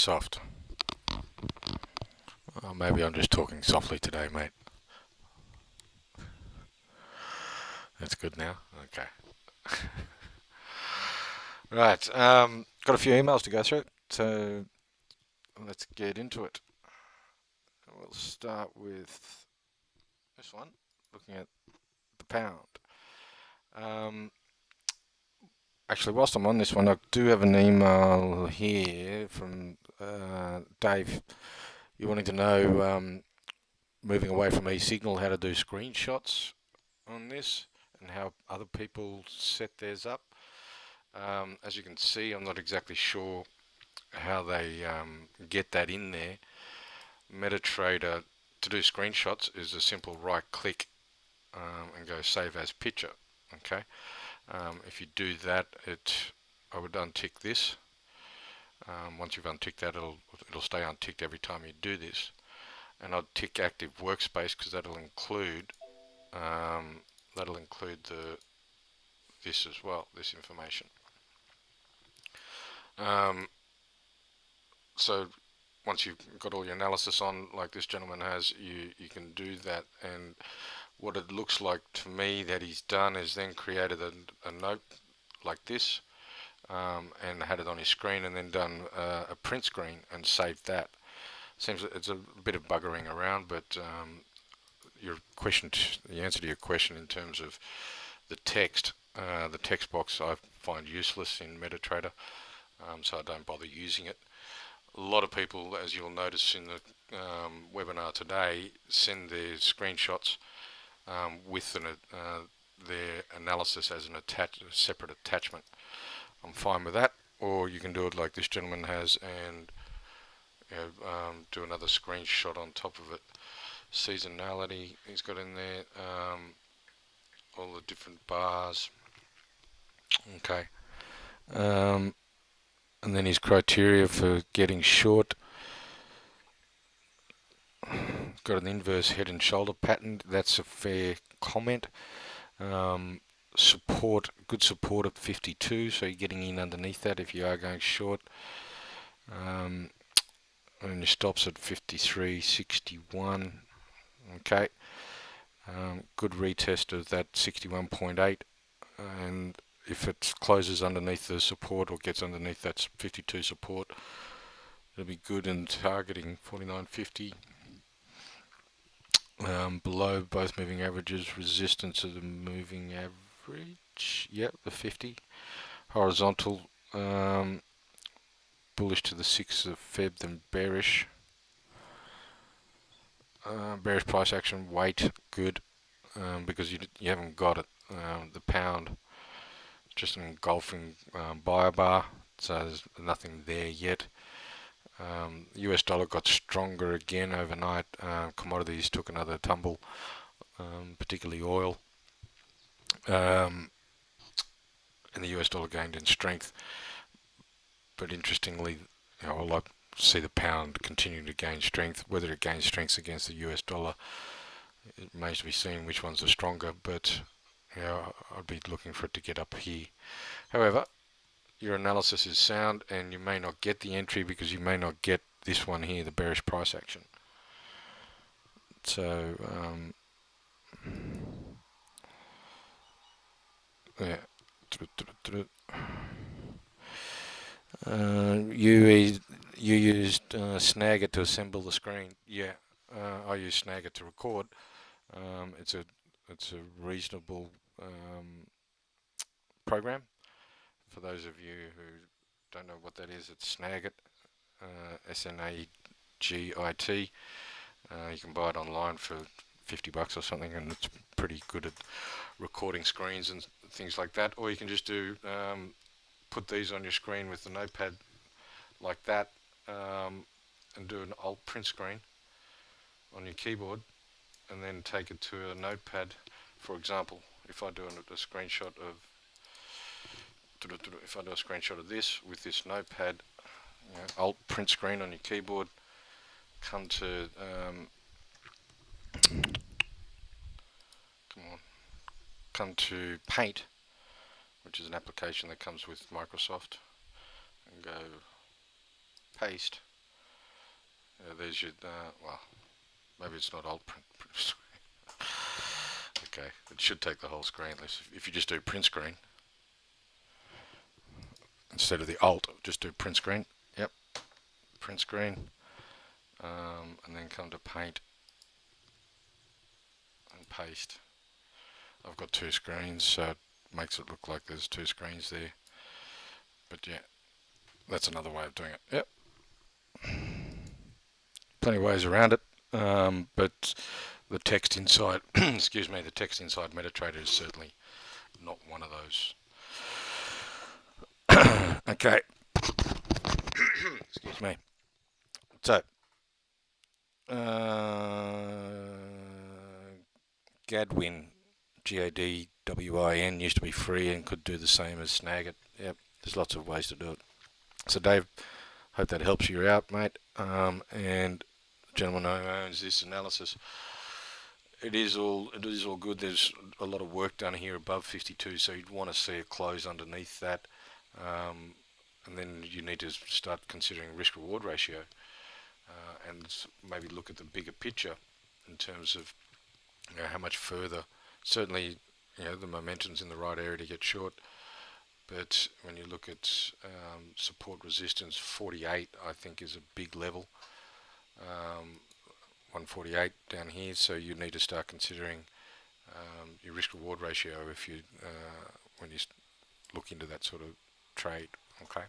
Microsoft. Maybe I'm just talking softly today, mate. That's good now. Okay. Right. Got a few emails to go through, so let's get into it. We'll start with this one, looking at the pound. Um, Actually, whilst I'm on this one, I do have an email here from Dave. You wanting to know, moving away from eSignal, how to do screenshots on this and how other people set theirs up. As you can see, I'm not exactly sure how they get that in there. MetaTrader, to do screenshots, is a simple right click and go save as picture. Okay. If you do that, I would untick this. Once you've unticked that, it'll stay unticked every time you do this. And I'd tick active workspace because that'll include this as well, this information. So once you've got all your analysis on, like this gentleman has, you can do that. And what it looks like to me that he's done is then created a note like this, and had it on his screen, and then done a print screen and saved that. Seems it's a bit of buggering around, but the answer to your question in terms of the text box I find useless in MetaTrader, so I don't bother using it. A lot of people, as you'll notice in the webinar today, send their screenshots with their analysis as a separate attachment. I'm fine with that, or you can do it like this gentleman has and do another screenshot on top of it. Seasonality he's got in there, all the different bars. Okay. And then his criteria for getting short. Got an inverse head and shoulder pattern. That's a fair comment. Good support at 52, so you're getting in underneath that if you are going short. And your stops at 53.61. Okay. Good retest of that 61.8, and if it closes underneath the support or gets underneath that 52 support, it'll be good in targeting 49.50. Below both moving averages, resistance of the moving average, yep, the 50. Horizontal, bullish to the 6th of Feb, then bearish. Bearish price action, wait, good, because you haven't got it. The pound, just an engulfing buyer bar, so there's nothing there yet. US dollar got stronger again overnight. Commodities took another tumble, particularly oil. And the US dollar gained in strength. But interestingly, I like to see the pound continuing to gain strength. Whether it gains strength against the US dollar, it remains to be seen which one's the stronger, but I'd be looking for it to get up here. However, your analysis is sound, and you may not get the entry because you may not get this one here, the bearish price action. So yeah. You used Snagger to assemble the screen. Yeah, I use Snagger to record. It's a reasonable program. For those of you who don't know what that is, it's Snagit, SNAGIT. You can buy it online for $50 or something, and it's pretty good at recording screens and things like that. Or you can just do put these on your screen with the notepad like that, and do an alt print screen on your keyboard, and then take it to a notepad. For example, if I do a screenshot of this with this notepad, alt print screen on your keyboard, come to Paint, which is an application that comes with Microsoft, and go paste, There's your, well, maybe it's not alt print. Okay, it should take the whole screen. If you just do print screen instead of the alt, just do print screen. Yep, print screen, and then come to paint and paste. I've got two screens, so it makes it look like there's two screens there. But yeah, that's another way of doing it. Yep, plenty of ways around it, but the text inside, excuse me, the text inside MetaTrader is certainly not one of those. Okay, excuse me. So, Gadwin, Gadwin, used to be free and could do the same as Snagit. Yep, there's lots of ways to do it. So, Dave, hope that helps you out, mate. And the gentleman who owns this analysis, it is all good. There's a lot of work done here above 52, so you'd want to see a close underneath that, and then you need to start considering risk-reward ratio, and maybe look at the bigger picture in terms of how much further. Certainly, the momentum's in the right area to get short, but when you look at support resistance, 48 I think is a big level. 148 down here, so you need to start considering your risk-reward ratio if you when you look into that sort of trade. Okay.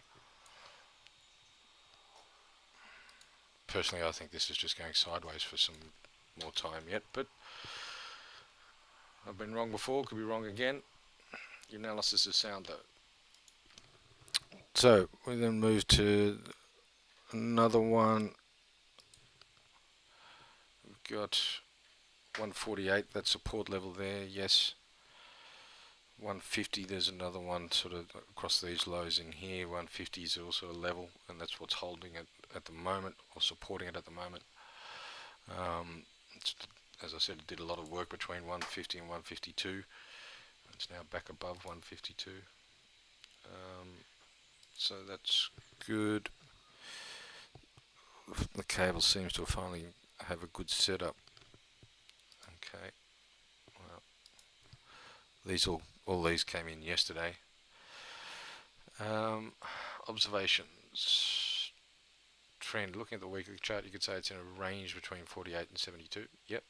Personally, I think this is just going sideways for some more time yet, but I've been wrong before, could be wrong again. Your analysis is sound though. So we then move to another one. We've got 148, that support level there, yes. 150, there's another one sort of across these lows in here. 150 is also a level, and that's what's holding it at the moment, or supporting it at the moment. As I said, it did a lot of work between 150 and 152. It's now back above 152. So that's good. The cable seems to finally have a good setup. Okay. Well, all these came in yesterday. Observations. Trend. Looking at the weekly chart, you could say it's in a range between 48 and 72. Yep.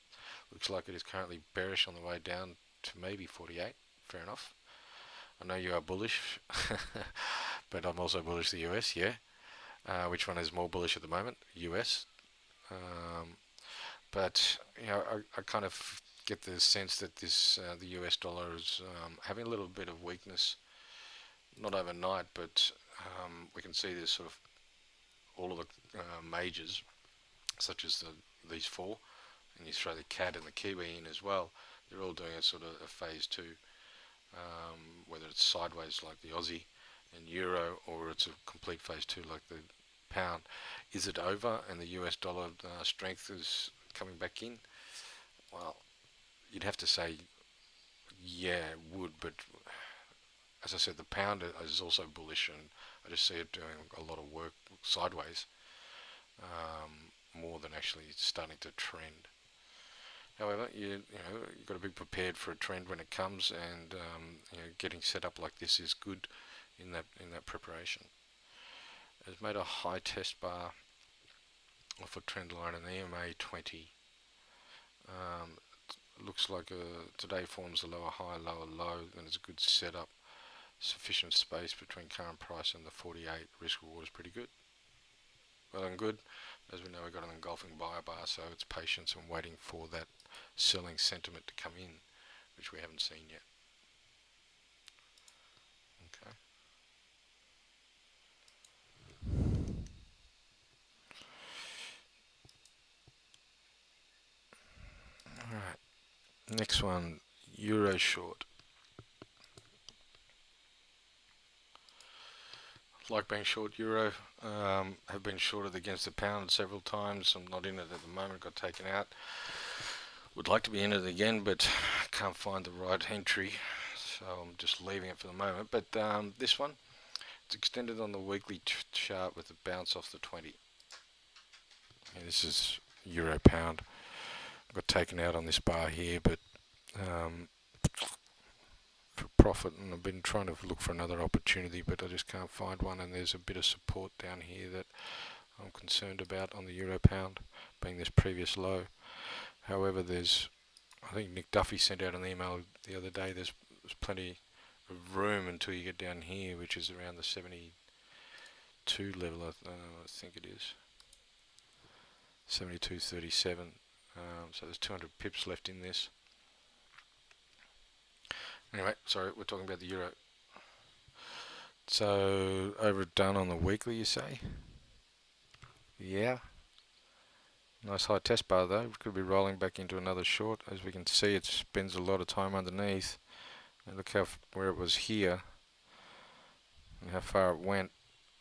Looks like it is currently bearish on the way down to maybe 48. Fair enough. I know you are bullish, but I'm also bullish the US, yeah. Which one is more bullish at the moment? US. But I kind of get the sense that the US dollar is having a little bit of weakness, not overnight, but we can see this sort of all of the majors, such as these four, and you throw the CAD and the Kiwi in as well. They're all doing a sort of a phase two, whether it's sideways like the Aussie and Euro, or it's a complete phase two like the pound. Is it over and the US dollar strength is coming back in? Well, you'd have to say yeah, it would, but as I said, the pound is also bullish, and I just see it doing a lot of work sideways, more than actually starting to trend. However, you've got to be prepared for a trend when it comes, and getting set up like this is good in that preparation. It's made a high test bar off a trend line in the EMA 20. Looks like today forms a lower high, lower low, and it's a good setup. Sufficient space between current price and the 48. Risk reward is pretty good. Well and good. As we know, we've got an engulfing buyer bar, so it's patience and waiting for that selling sentiment to come in, which we haven't seen yet. Okay. Alright. Next one, Euro short. Like being short Euro, have been shorted against the pound several times. I'm not in it at the moment, got taken out. Would like to be in it again, but can't find the right entry, so I'm just leaving it for the moment. But this one, it's extended on the weekly chart with a bounce off the 20. Yeah, this is euro pound. Got taken out on this bar here, but for profit, and I've been trying to look for another opportunity, but I just can't find one. And there's a bit of support down here that I'm concerned about on the euro pound, being this previous low. However, I think Nick Duffy sent out an email the other day. There's plenty of room until you get down here, which is around the 72 level. I think it is 72.37. So there's 200 pips left in this. Anyway, sorry, we're talking about the euro. So overdone on the weekly, you say? Yeah. Nice high test bar though. We could be rolling back into another short. As we can see, it spends a lot of time underneath. And look where it was here and how far it went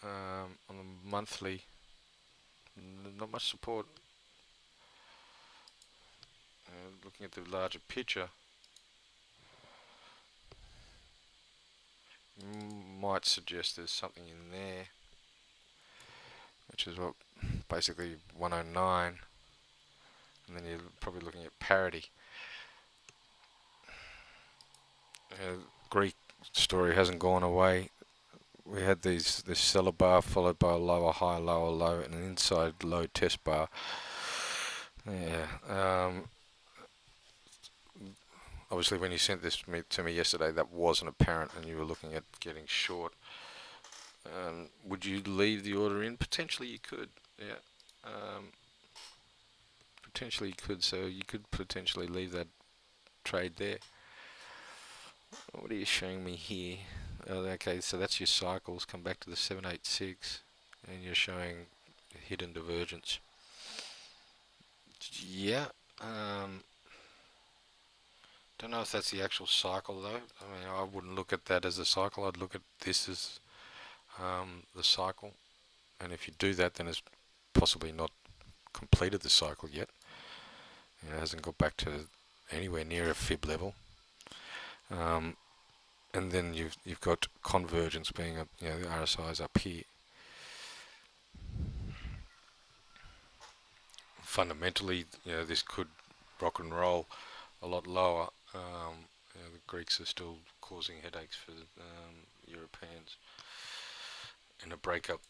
on the monthly. Not much support. Looking at the larger picture, might suggest there's something in there, which is what basically 109, and then you're probably looking at parity. Greek story hasn't gone away. We had this seller bar followed by a lower high, lower low, and an inside low test bar. Yeah. Obviously, when you sent this to me yesterday, that wasn't apparent, and you were looking at getting short. Would you leave the order in? Potentially, you could. Yeah. Potentially, you could. So you could potentially leave that trade there. What are you showing me here? Okay, so that's your cycles. Come back to the 786, and you're showing hidden divergence. Yeah. Don't know if that's the actual cycle though. I mean, I wouldn't look at that as a cycle. I'd look at this as the cycle. And if you do that, then it's possibly not completed the cycle yet. It hasn't got back to anywhere near a fib level. And then you've got convergence being the RSI is up here. Fundamentally, this could rock and roll a lot lower. The Greeks are still causing headaches for the Europeans. And a breakup,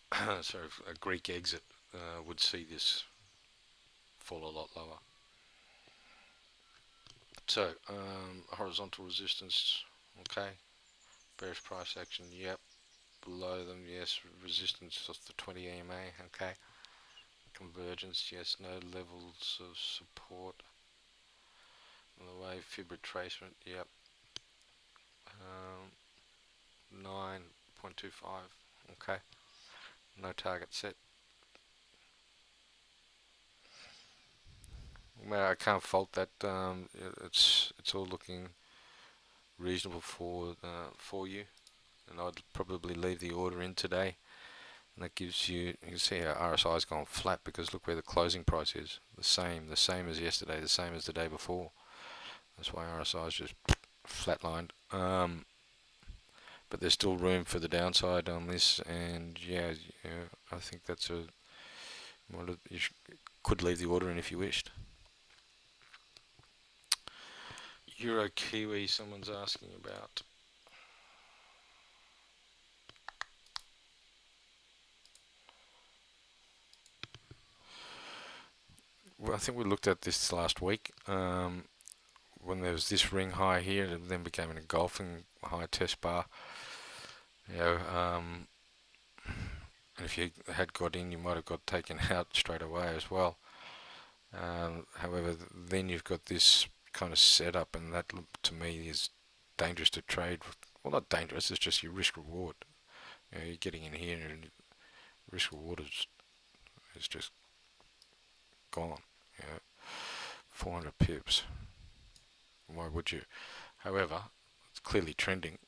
so a Greek exit would see this fall a lot lower. So, horizontal resistance, okay. Bearish price action, yep. Below them, yes. Resistance of the 20 EMA, okay. Convergence, yes. No levels of support. On the way, fib retracement, yep. 9.25, okay. No target set. Well, I can't fault that. It's all looking reasonable for you, and I'd probably leave the order in today. And that gives you can see how RSI's gone flat because look where the closing price is. The same as yesterday, the same as the day before. That's why RSI's just flatlined. But there's still room for the downside on this, and yeah, I think that's you could leave the order in if you wished. Euro Kiwi, someone's asking about. Well, I think we looked at this last week. When there was this ring high here, it then became an engulfing high test bar. And if you had got in, you might have got taken out straight away as well. However, then you've got this kind of setup, and that to me is dangerous to trade. Well, not dangerous, it's just your risk reward. You're getting in here, and risk reward is just gone. 400 pips. Why would you? However, it's clearly trending,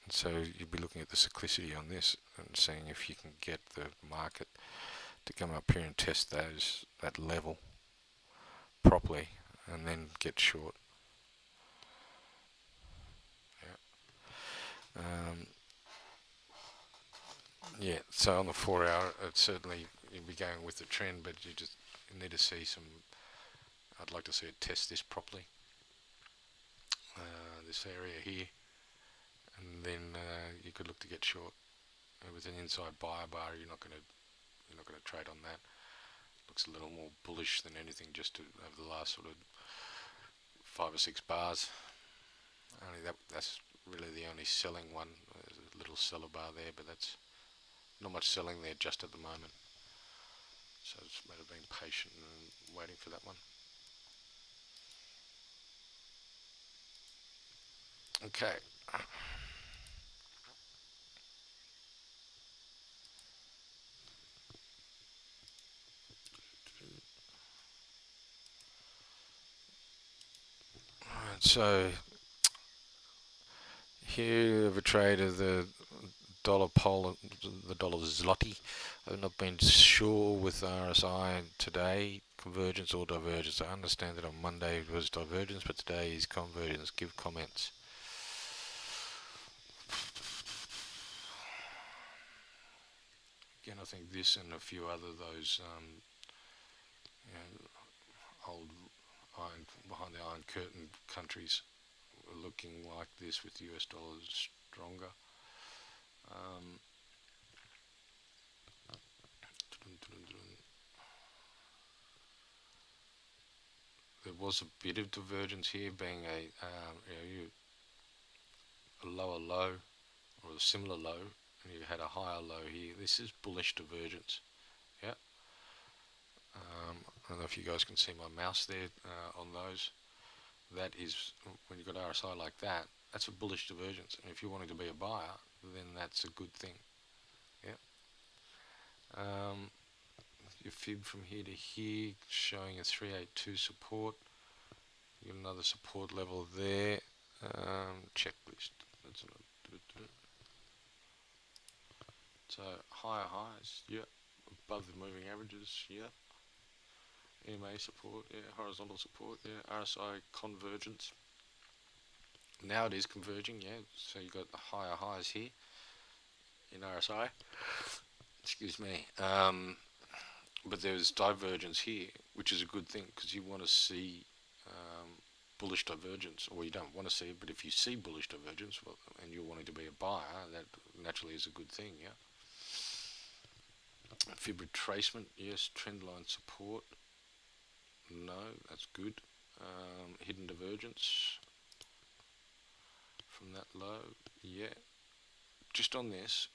so you'd be looking at the cyclicity on this and seeing if you can get the market to come up here and test that level properly, and then get short. Yeah. So on the 4 hour, it's certainly you'd be going with the trend, but you need to see some. I'd like to see it test this properly, this area here, and then you could look to get short with an inside buyer bar. You're not going to trade on that. Looks a little more bullish than anything, just over the last sort of 5 or 6 bars. Only that's really the only selling one. There's a little seller bar there, but that's not much selling there just at the moment. So it's a matter of being patient and waiting for that one. Okay. Alright, so here we have a trade of the dollar pole, the dollar zloty. I've not been sure with RSI today, convergence or divergence. I understand that on Monday it was divergence, but today is convergence. Give comments. Again, I think this and a few other those you know, old behind the Iron Curtain countries are looking like this with US dollars stronger. There was a bit of divergence here, being a lower low or a similar low, and you had a higher low here. This is bullish divergence. Yeah. I don't know if you guys can see my mouse there on those. That is, when you've got RSI like that, that's a bullish divergence. And if you're wanting to be a buyer, then that's a good thing. Yeah. Your fib from here to here showing a 382 support. You got another support level there. Checklist. So higher highs, yeah. Above the moving averages, yeah. EMA support, yeah. Horizontal support, yeah. RSI convergence. Now it is converging, yeah. So you got the higher highs here in RSI. Excuse me. But there's divergence here, which is a good thing, because you want to see bullish divergence, or you don't want to see it, but if you see bullish divergence, well, and you're wanting to be a buyer, that naturally is a good thing, yeah. Fib retracement, yes. Trendline support, no, that's good. Hidden divergence from that low, yeah. Just on this,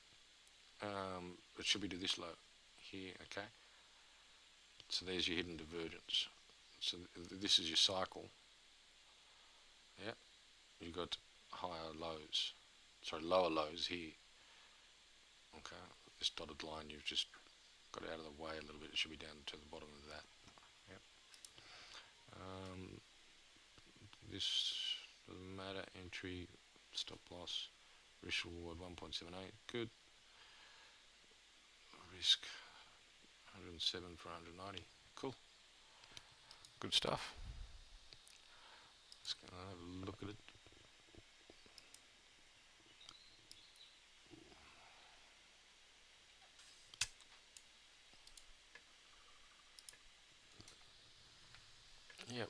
it should be to this low here, okay. So there's your hidden divergence. So this is your cycle. Yeah, you've got higher lows, sorry, lower lows here. Okay, this dotted line, you've just got it out of the way a little bit. It should be down to the bottom of that. Yep. This doesn't matter. Entry, stop loss, risk reward 1.78. Good. Risk 107 for 190. Cool. Good stuff. Let's go have a look at it. Yep.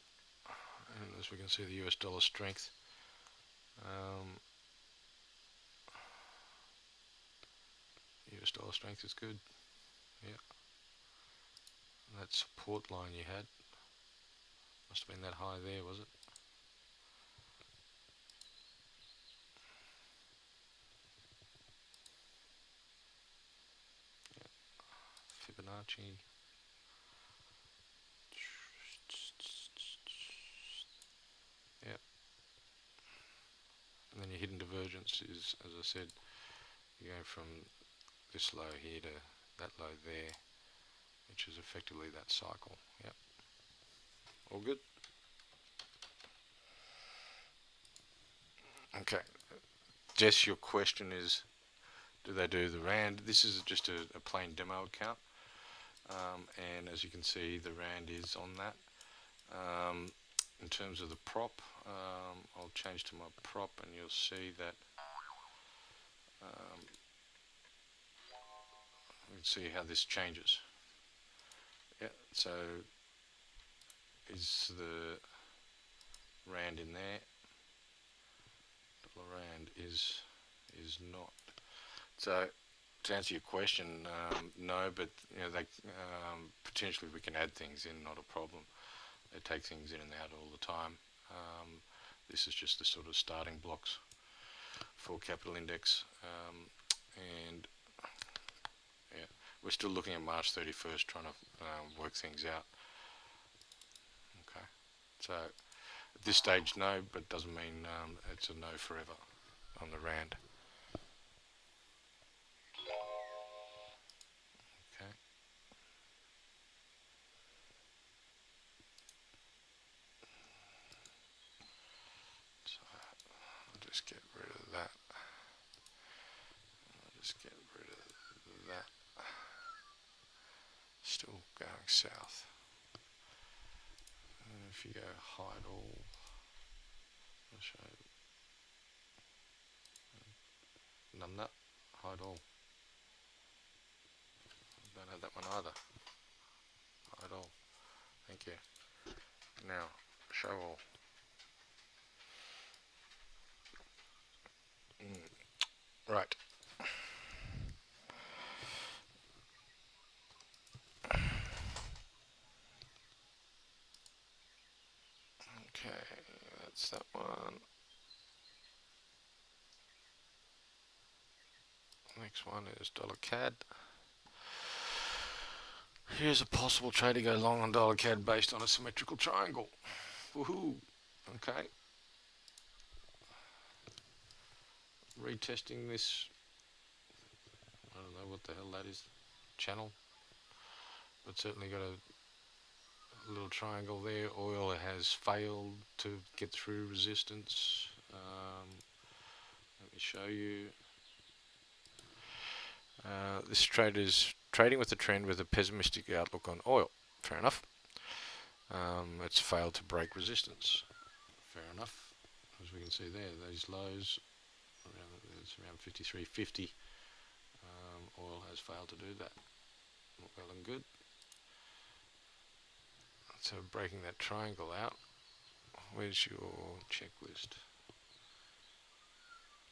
And as we can see, the US dollar strength. US dollar strength is good. Yeah. And that support line you had must have been that high there, was it? Fibonacci. Yeah. And then your hidden divergence is, as I said, you go from this low here to that low there, which is effectively that cycle. Yep. All good? Okay. Jess, your question is, do they do the RAND? This is just a plain demo account. And as you can see, the RAND is on that. In terms of the prop, I'll change to my prop and you'll see that you can see how this changes. So is the rand in there? Dollar rand is not. So to answer your question, no, but you know, they potentially we can add things in, not a problem. They take things in and out all the time. This is just the sort of starting blocks for capital index, and yeah, we're still looking at March 31st, trying to work things out. Okay, so at this stage, no, but doesn't mean it's a no forever on the rand. Okay. So I'll just get rid of that. I'll just get rid of that. Still going south. And if you go hide all, I'll show you. None that. Hide all. Don't have that one either. Hide all. Thank you. Now, show all. Right. Okay, that's that one. Next one is dollar CAD. Here's a possible trade to go long on dollar CAD based on a symmetrical triangle. Woohoo! Okay. Retesting this. I don't know what the hell that is. Channel. But certainly got a little triangle there. Oil has failed to get through resistance. Let me show you. This trade is trading with a trend with a pessimistic outlook on oil. Fair enough. It's failed to break resistance. Fair enough. As we can see there, those lows it's around 53.50. Oil has failed to do that. Well and good. So breaking that triangle out. Where's your checklist?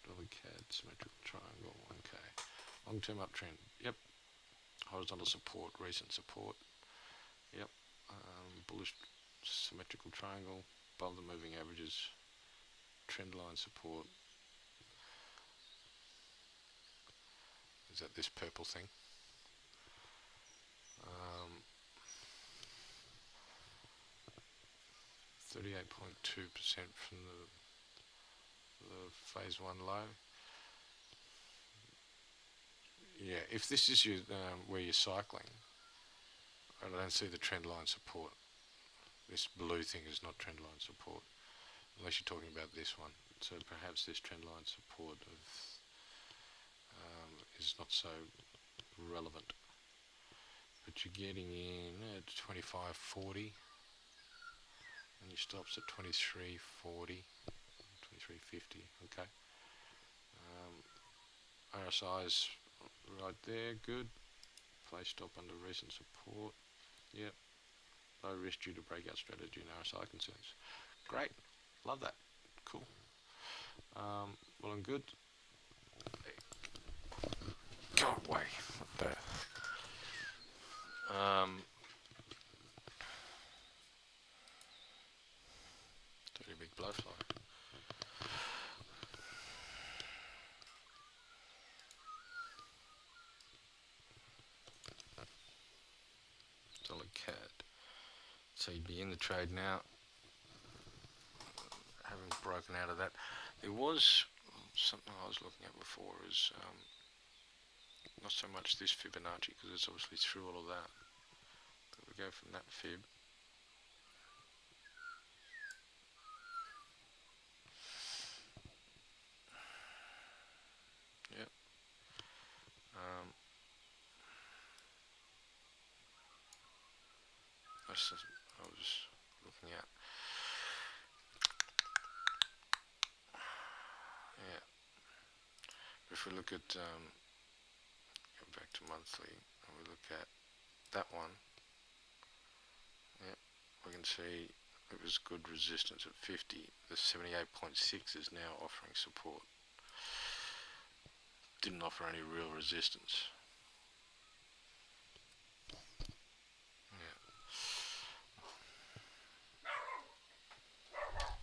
Dollar CAD symmetrical triangle. Okay. Long-term uptrend. Yep. Horizontal support. Recent support. Yep. Bullish symmetrical triangle above the moving averages. Trend line support. Is that this purple thing? 38.2% from the phase 1 low. Yeah, if this is your where you're cycling, I don't see the trend line support. This blue thing is not trend line support, unless you're talking about this one. So perhaps this trend line support is not so relevant. But you're getting in at 25.40, and your stops at 23.40, 23.50. Okay. RSI's right there, good. Place stop under recent support. Yep. Low risk due to breakout strategy and RSI concerns. Great. Love that. Cool. Well and good. Go away. What the? Dirty big blowfly. Dollar CAD. So you'd be in the trade now, having broken out of that. There was something I was looking at before, is not so much this Fibonacci, because it's obviously through all of that. But we go from that fib. Yep. That's just, I was looking at. Yeah. If we look at, go back to monthly, and we look at that one, see it was good resistance at 50. The 78.6 is now offering support. Didn't offer any real resistance.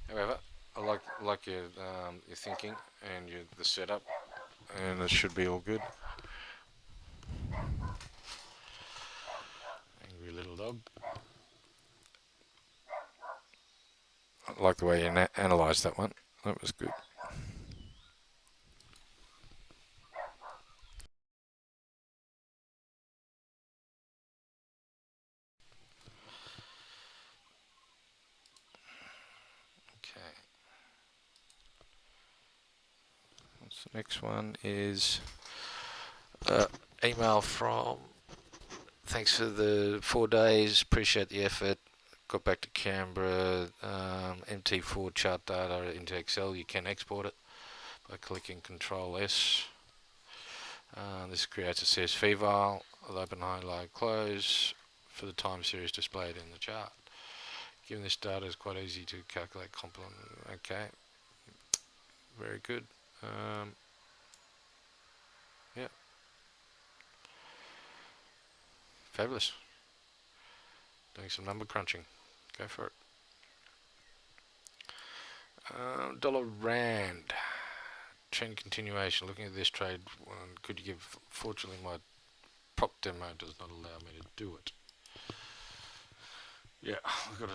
Yeah. However, I like your thinking and the setup, and it should be all good. Angry little dog. I like the way you analysed that one. That was good. Okay. What's the next one is email from thanks for the 4 days, appreciate the effort. Got back to Canberra, MT4 chart data into Excel. You can export it by clicking Control S. This creates a CSV file, I'll open, highlight, close for the time series displayed in the chart. Given this data is quite easy to calculate complement. Okay, very good. Yeah, fabulous. Doing some number crunching. Go for it. Dollar Rand. Trend continuation. Looking at this trade, could you give? Fortunately, my prop demo does not allow me to do it. Yeah, we've got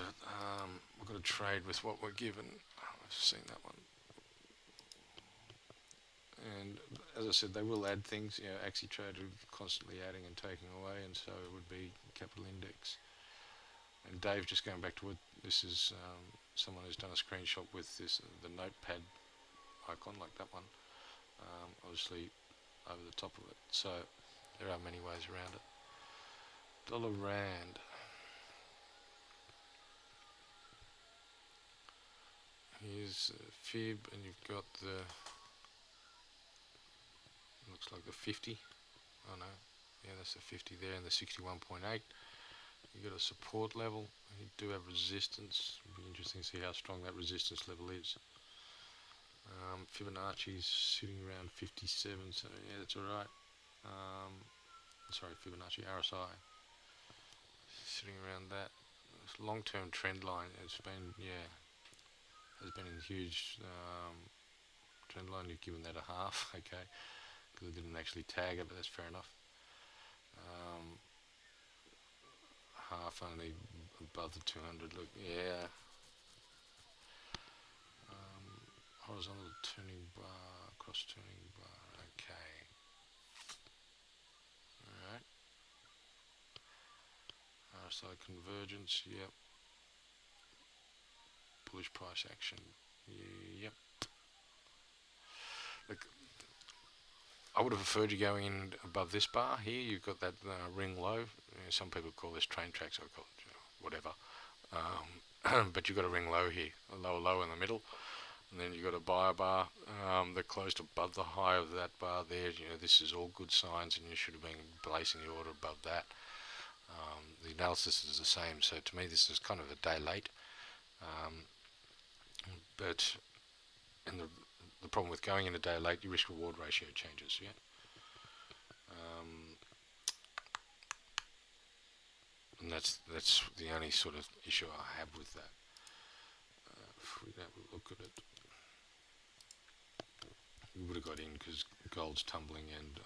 to trade with what we're given. I've seen that one. And as I said, they will add things. You know, AxiTrade are constantly adding and taking away, and so it would be Capital Index. And Dave, just going back to what this is, someone who's done a screenshot with this, the notepad icon like that one, obviously over the top of it. So there are many ways around it. Dollar Rand. Here's the fib, and you've got the, looks like the 50. Oh no, yeah, that's the 50 there, and the 61.8. You got a support level. You do have resistance. It'll be interesting to see how strong that resistance level is. Fibonacci's sitting around 57, so yeah, that's all right. Sorry, Fibonacci RSI sitting around that. This long-term trend line has been, yeah, has been in huge trend line. You've given that a half, okay, because I didn't actually tag it, but that's fair enough. Half only above the 200. Look, yeah. Horizontal turning bar, cross turning bar. Okay. All right. RSI convergence. Yep. Bullish price action. Yep. Look, I would have preferred you going in above this bar here. You've got that ring low. Some people call this train tracks, I call it, whatever. But you've got a ring low here, a lower low in the middle, and then you've got a buyer bar that closed above the high of that bar there. You know, this is all good signs, and you should have been placing the order above that. The analysis is the same, so to me this is kind of a day late. But and the problem with going in a day late, your risk reward ratio changes. Yeah. And that's the only sort of issue I have with that. If we have a look at it, we would have got in because gold's tumbling and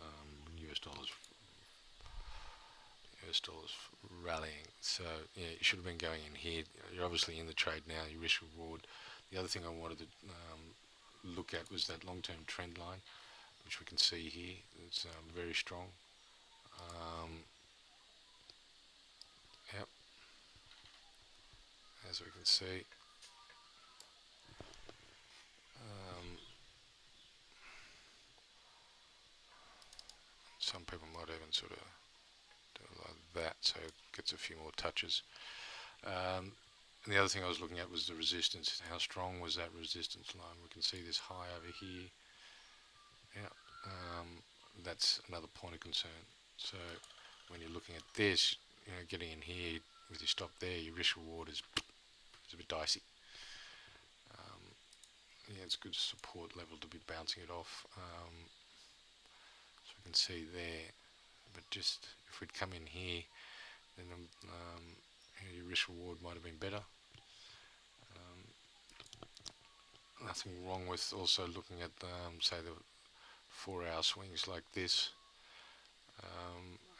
US dollars rallying. So yeah, you should have been going in here. You're obviously in the trade now. Your risk reward. The other thing I wanted to look at was that long-term trend line, which we can see here. It's very strong. Yep, as we can see. Some people might even sort of do it like that, so it gets a few more touches. And the other thing I was looking at was the resistance. How strong was that resistance line? We can see this high over here. Yeah, that's another point of concern. So when you're looking at this, you know, getting in here with your stop there, your risk reward is it's a bit dicey. Yeah, it's a good support level to be bouncing it off. So we can see there, but just if we'd come in here, then your risk reward might have been better. Nothing wrong with also looking at say the 4-hour swings like this,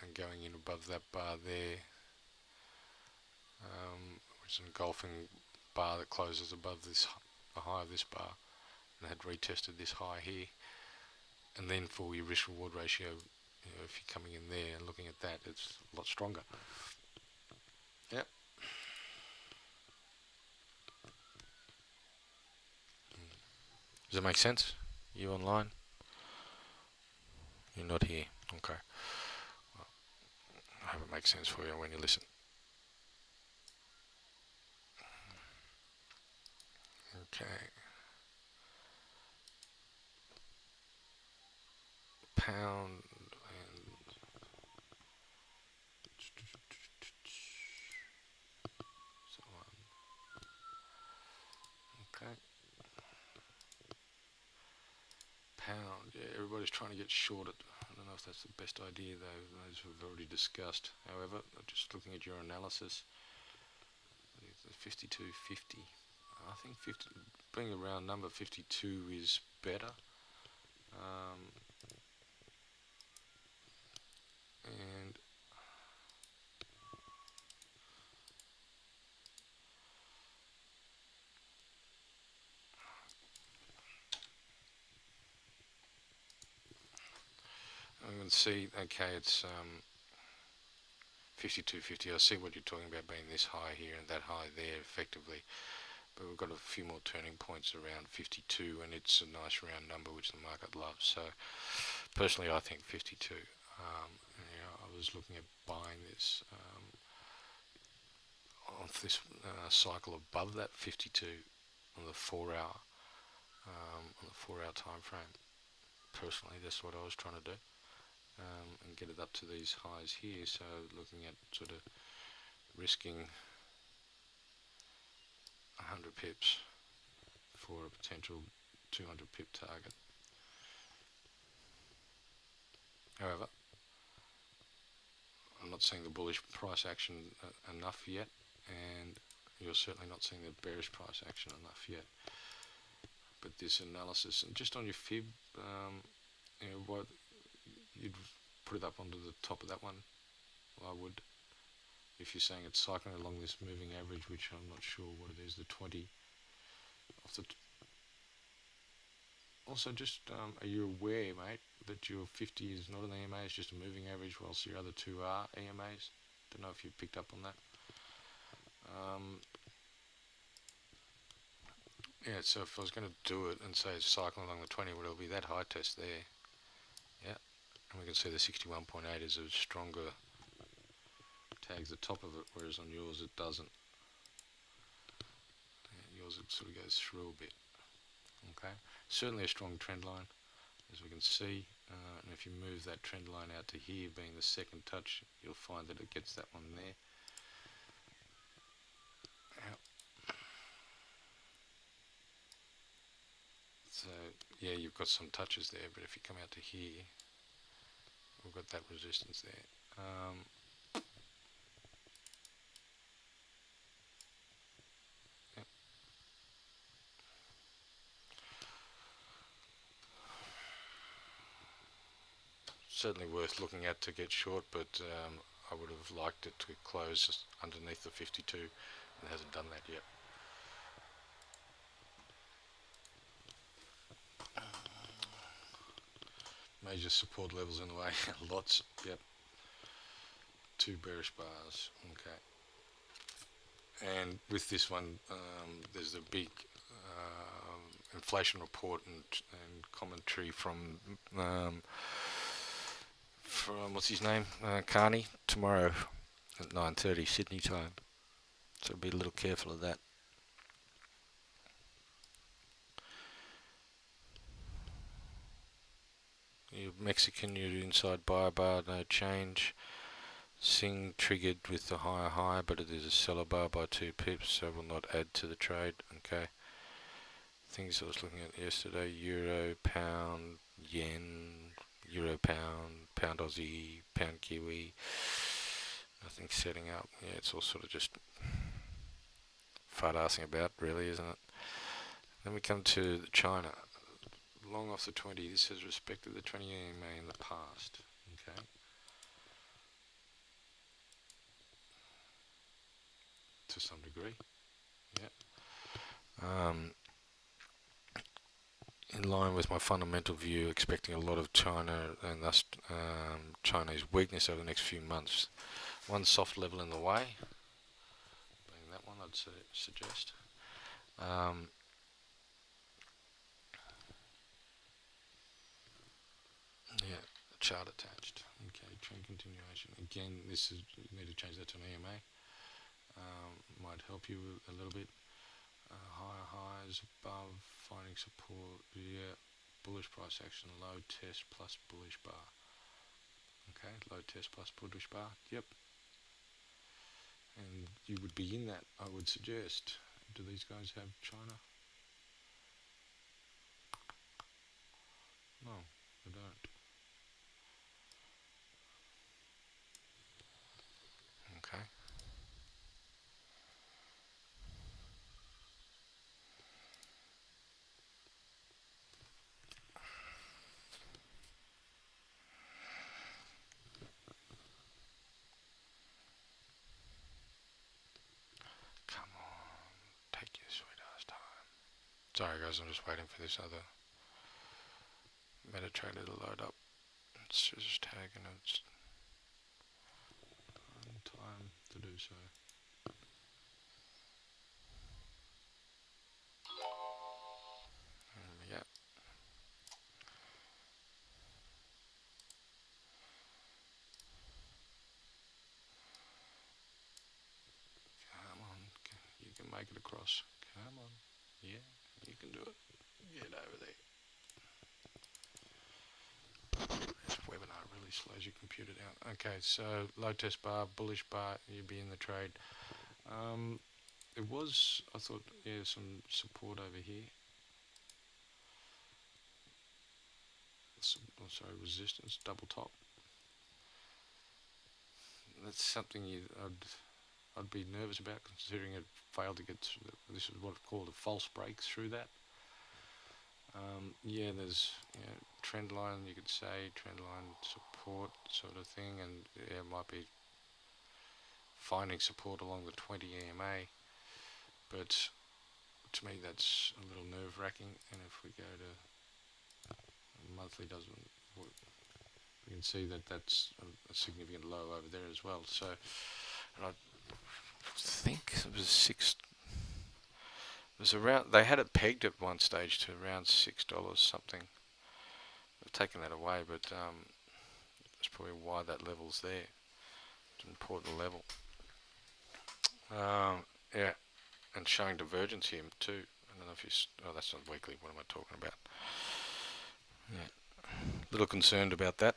and going in above that bar there, which is an engulfing bar that closes above this, the high of this bar, and had retested this high here. And then for your risk reward ratio, if you're coming in there and looking at that, it's a lot stronger. Yep. Does that make sense? You online? You're not here. Okay. Well, I hope it makes sense for you when you listen. Okay. Pound and so on. Okay. Pound. Yeah, everybody's trying to get shorted. I don't know if that's the best idea though, as we've already discussed. However, just looking at your analysis, the 52.50. I think 50, being a round number, 52 is better. And I can see, okay, it's 52.50. I see what you're talking about being this high here and that high there effectively. But we've got a few more turning points around 52, and it's a nice round number which the market loves. So personally, I think 52. I was looking at buying this on this cycle above that 52 on the 4-hour time frame. Personally, that's what I was trying to do, and get it up to these highs here. So looking at sort of risking 100 pips for a potential 200 pip target. However, I'm not seeing the bullish price action enough yet, and you're certainly not seeing the bearish price action enough yet. But this analysis, and just on your fib, what you'd put it up onto the top of that one. I would, if you're saying it's cycling along this moving average, which I'm not sure what it is, the 20 off the. Also, just are you aware, mate, that your 50 is not an EMA, it's just a moving average, whilst your other two are EMAs? Don't know if you picked up on that. Yeah, so if I was going to do it and say it's cycling along the 20, well, it'll be that high test there. Yeah, and we can see the 61.8 is a stronger, tags the top of it, whereas on yours it doesn't. Yeah, yours it sort of goes through a bit. Okay, certainly a strong trend line, as we can see, and if you move that trend line out to here, being the second touch, you'll find that it gets that one there. Yep. So yeah, you've got some touches there, but if you come out to here, we've got that resistance there. Yep. Certainly worth looking at to get short, but I would have liked it to close just underneath the 52, and it hasn't done that yet. Major support levels in the way. Lots. Yep. 2 bearish bars. Okay. And with this one, there's a big inflation report and commentary from what's his name, Carney, tomorrow at 9:30 Sydney time. So be a little careful of that. You're Mexican, you're inside buyer bar, no change. Sing triggered with the higher high, but it is a seller bar by 2 pips, so will not add to the trade. Okay. Things I was looking at yesterday: euro, pound, yen, euro, pound, pound Aussie, pound Kiwi. Nothing setting up. Yeah, it's all sort of just fart assing about, really, isn't it? Then we come to China. Long off the 20. This has respected the 20 EMA in the past. Okay. To some degree. Yeah. In line with my fundamental view, expecting a lot of China and thus Chinese weakness over the next few months. One soft level in the way, being that one, I'd suggest. Yeah, chart attached. Okay, trend continuation. Again, this is, you need to change that to an EMA. Might help you a little bit. Higher highs above, finding support. Yeah, bullish price action, low test plus bullish bar. Okay, low test plus bullish bar. Yep. And you would be in that, I would suggest. Do these guys have China? No, they don't. Okay. Come on, take your sweet ass time. Sorry guys, I'm just waiting for this other MetaTrader to load up. It's just tagging its time to do so. Yeah. Come on, you can make it across. Come on. Yeah, you can do it. Get over there. This webinar really slows your computer down. Okay, so low test bar, bullish bar, you'd be in the trade. It was, I thought, yeah, some support over here. Oh, sorry, resistance, double top. That's something I'd be nervous about, considering it failed to get through. This is what's called a false break through that. Yeah, there's trend line, you could say, trend line support sort of thing, and yeah, it might be finding support along the 20 EMA, but to me that's a little nerve-wracking. And if we go to monthly, doesn't work, we can see that that's a significant low over there as well. So, and I think it was it was around, they had it pegged at one stage to around $6 something. They've taken that away, but that's probably why that level's there. It's an important level. Yeah, and showing divergence here too. I don't know if you. Oh, that's not weekly. What am I talking about? Yeah, a little concerned about that.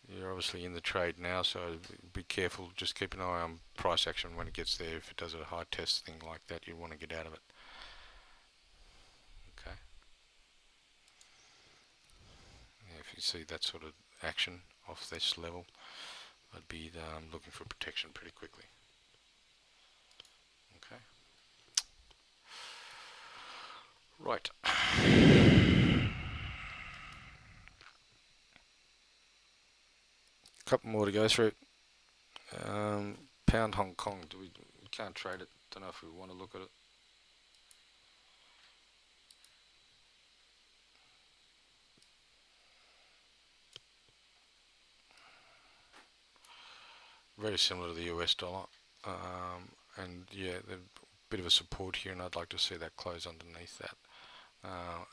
You're obviously in the trade now, so be careful. Just keep an eye on price action when it gets there. If it does a high test thing like that, you want to get out of it. Okay. Yeah, if you see that sort of action off this level, I'd be looking for protection pretty quickly. Okay. Right. Couple more to go through. Pound Hong Kong. We can't trade it. Don't know if we want to look at it. Very similar to the US dollar. And yeah, there's a bit of a support here, and I'd like to see that close underneath that.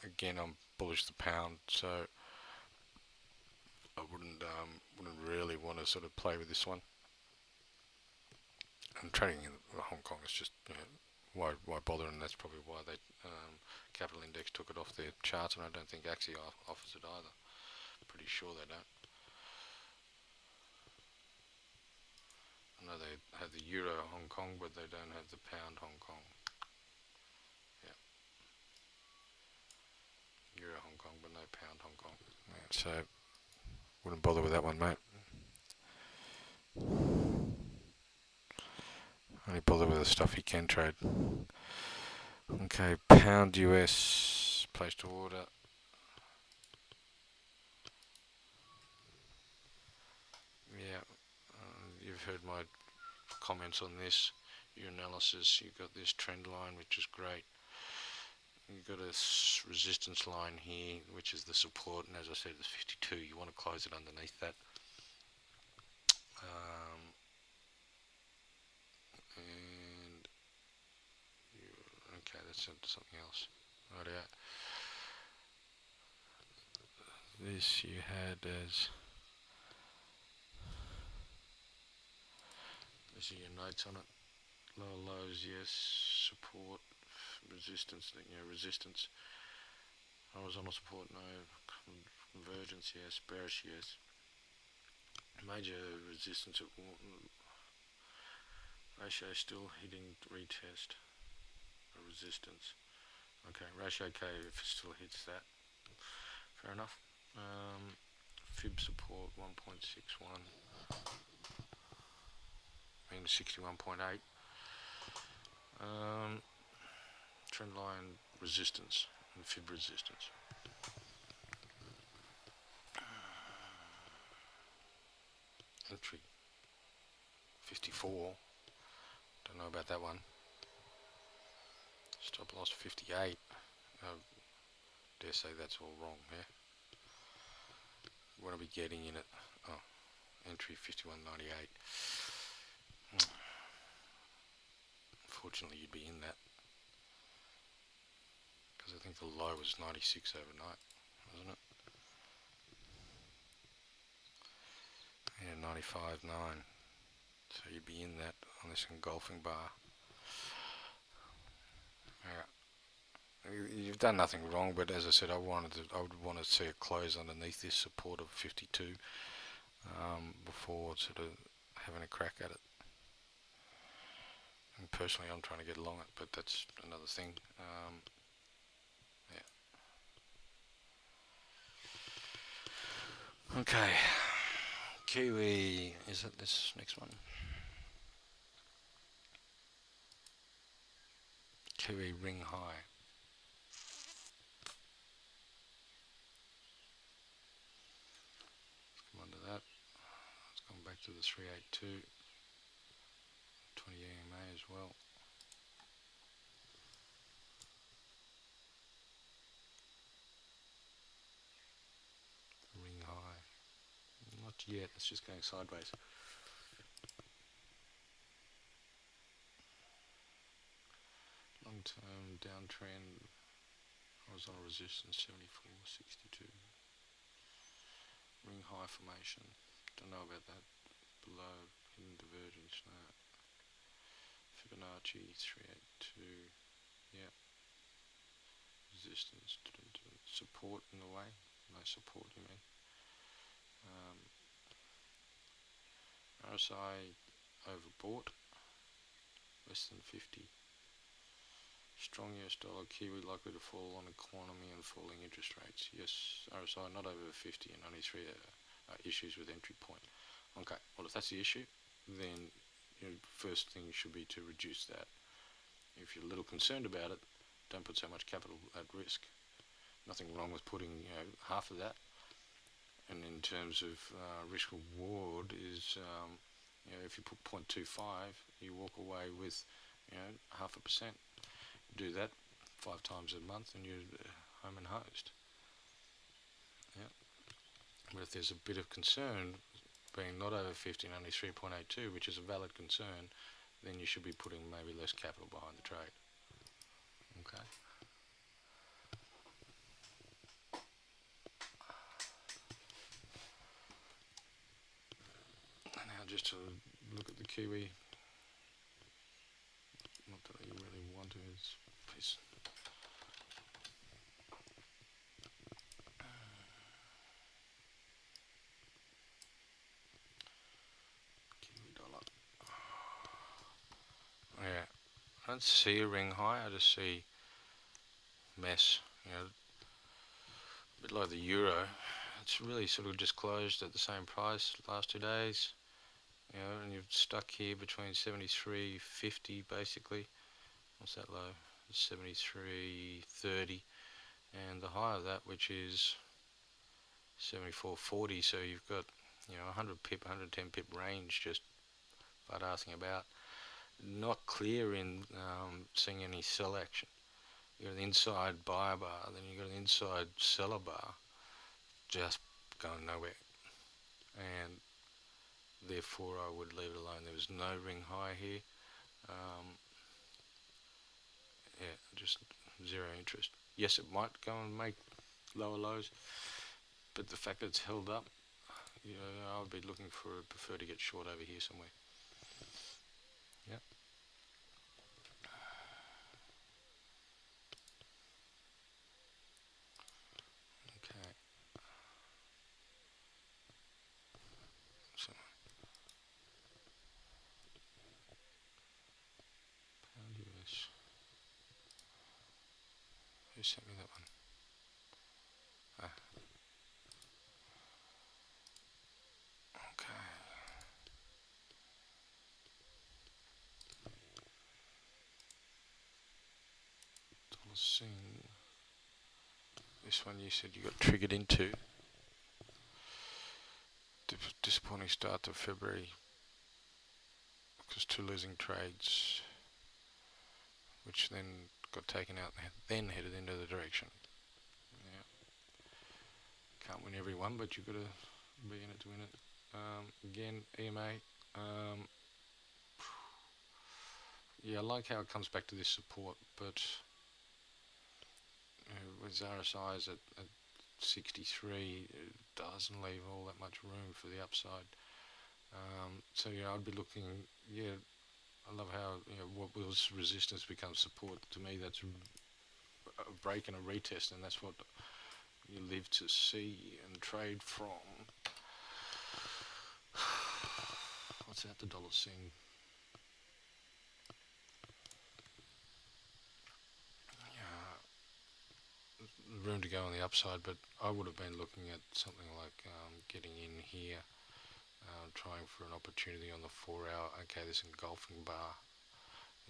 Again, I'm bullish the pound, so I wouldn't really want to sort of play with this one. And trading in Hong Kong is just, why bother? And that's probably why they Capital Index took it off their charts, and I don't think Axie offers it either. Pretty sure they don't. I know they have the Euro Hong Kong, but they don't have the Pound Hong Kong. Yeah. Euro Hong Kong, but no Pound Hong Kong. Yeah, so wouldn't bother with that one, mate. Only bother with the stuff you can trade. Okay, pound US, place to order. Yeah, you've heard my comments on this, your analysis. You've got this trend line, which is great. You've got a resistance line here, which is the support, and as I said, it's 52. You want to close it underneath that. And okay, that's something else. Right out. This you had as. This are your notes on it. Lower lows, yes. Support, resistance, resistance. Horizontal support, no. Convergence, yes. Bearish, yes. Major resistance at ratio still hitting retest. Resistance. Okay, ratio K if it still hits that. Fair enough. Fib support 1.61. Mean 61.8. Trend line resistance and fib resistance. Entry 54. Don't know about that one. Stop loss 58. Dare say that's all wrong here. Want to be getting in it. Oh, entry 51.98. Unfortunately, you'd be in that because I think the low was 96 overnight, wasn't it? Yeah, 95.9. So you'd be in that on this engulfing bar. Yeah. You've done nothing wrong, but as I said, I would want to see a close underneath this support of 52 before sort of having a crack at it. And personally, I'm trying to get along it, but that's another thing. Yeah. Okay. QE, is it this next one? QE ring high. Let's come under that. Let's come back to the 382. 20 EMA as well. Ring high. Not yet, it's just going sideways. Long-term downtrend, horizontal resistance 74.62. Ring high formation, don't know about that. Below, hidden divergence, no. Fibonacci 382, yeah. Resistance, support in the way, no support you mean. RSI overbought, less than 50. Strong US dollar, Kiwi likely to fall on economy and falling interest rates. Yes, RSI not over 50 and only 3 issues with entry point. Okay, well if that's the issue, then first thing should be to reduce that. If you're a little concerned about it, don't put so much capital at risk. Nothing wrong with putting half of that. And in terms of risk reward is if you put 0.25, you walk away with 0.5%. Do that 5 times a month and you're home and hosed. Yeah. But if there's a bit of concern being not over 50 and only 3.82, which is a valid concern, then you should be putting maybe less capital behind the trade. Okay. Now just to look at the Kiwi. Not that I really want to, it's a piece. Kiwi dollar. don't see a ring high. I just see mess. A bit like the euro. It's really sort of just closed at the same price last 2 days. And you've stuck here between 73.50 basically. What's that low? 73.30, and the high of that, which is 74.40. So you've got 100 pip, 110 pip range just butt asking about. Not clear in seeing any sell action. You got an inside buyer bar, then you got an inside seller bar, just going nowhere, and therefore I would leave it alone. There was no ring high here. Yeah, just zero interest. Yes, it might go and make lower lows, but the fact that it's held up, I would be prefer to get short over here somewhere. Yep. Okay. So, pound US. Who sent me that one? Ah. Okay. Dollar Sing. This one you said you got triggered into. Disappointing start to February because 2 losing trades, which then got taken out and then headed into the direction. Yeah. Can't win every one, but you've got to be in it to win it. Again, EMA. Yeah, I like how it comes back to this support, but with RSI's at 63, it doesn't leave all that much room for the upside. So yeah, I'd be looking. Yeah, I love how what was resistance becomes support. To me, that's a break and a retest, and that's what you live to see and trade from. What's that? The dollar Sing. Room to go on the upside, but I would have been looking at something like getting in here, trying for an opportunity on the 4 hour. Okay, this engulfing bar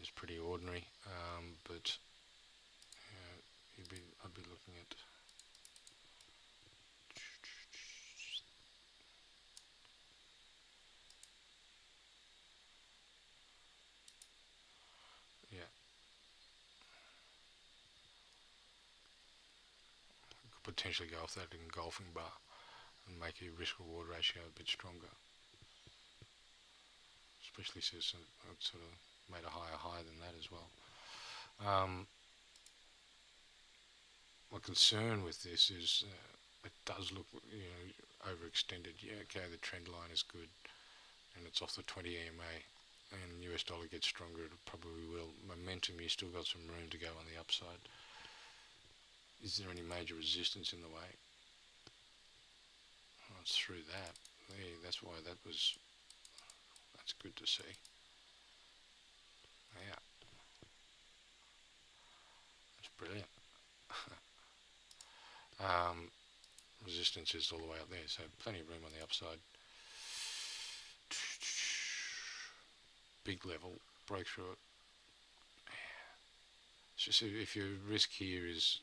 is pretty ordinary, but I'd be looking at yeah, could potentially go off that engulfing bar and make your risk reward ratio a bit stronger, especially since it sort of made a higher high than that as well. My concern with this is it does look overextended. Yeah, okay, the trend line is good and it's off the 20 EMA, and US dollar gets stronger, it probably will. Momentum, you still got some room to go on the upside. Is there any major resistance in the way? Well, it's through that. Yeah, that's why that's good to see. Yeah, that's brilliant. Resistance is all the way up there, so plenty of room on the upside. Big level, break through it. It's just if your risk here is,